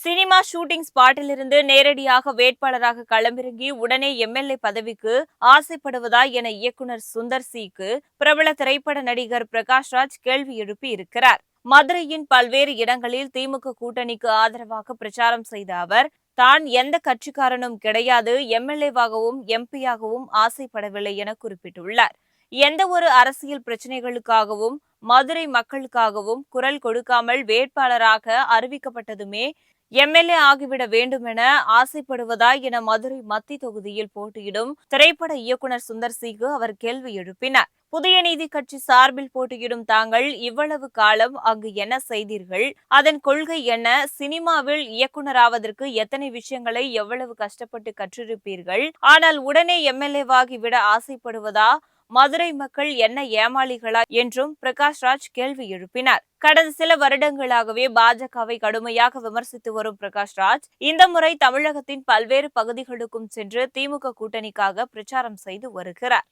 Cinema shooting ஸ்பாட்டிலிருந்து நேரடியாக வேட்பாளராக களமிறங்கி உடனே எம்எல்ஏ பதவிக்கு ஆசைப்படுவதா என இயக்குனர் சுந்தர் சிக்கு பிரபல திரைப்பட நடிகர் பிரகாஷ்ராஜ் கேள்வி எழுப்பி இருக்கிறார். மதுரையின் பல்வேறு இடங்களில் திமுக கூட்டணிக்கு ஆதரவாக பிரச்சாரம் செய்த அவர், தான் எந்த கட்சிக்காரனும் கிடையாது, எம்எல்ஏவாகவும் எம்பியாகவும் ஆசைப்படவில்லை என குறிப்பிட்டுள்ளார். எந்த ஒரு அரசியல் பிரச்சினைகளுக்காகவும் மதுரை மக்களுக்காகவும் குரல் கொடுக்காமல் வேட்பாளராக அறிவிக்கப்பட்டதுமே எம்எல்ஏ ஆகிவிட வேண்டுமென ஆசைப்படுவதா என மதுரை மத்திய தொகுதியில் போட்டியிடும் திரைப்பட இயக்குனர் சுந்தர் சிக்கு அவர் கேள்வி எழுப்பினார். புதிய நீதி கட்சி சார்பில் போட்டியிடும் தாங்கள் இவ்வளவு காலம் அங்கு என்ன செய்தீர்கள், அதன் கொள்கை என்ன, சினிமாவில் இயக்குனராவதற்கு எத்தனை விஷயங்களை எவ்வளவு கஷ்டப்பட்டு கற்றிருப்பீர்கள், ஆனால் உடனே எம்எல்ஏவாகி விட ஆசைப்படுவதா, மதுரை மக்கள் என்ன ஏமாளிகளா என்றும் பிரகாஷ்ராஜ் கேள்வி எழுப்பினார். கடந்த சில வருடங்களாகவே பாஜகவை கடுமையாக விமர்சித்து வரும் பிரகாஷ்ராஜ் இந்த முறை தமிழகத்தின் பல்வேறு பகுதிகளுக்கும் சென்று திமுக கூட்டணிக்காக பிரச்சாரம் செய்து வருகிறார்.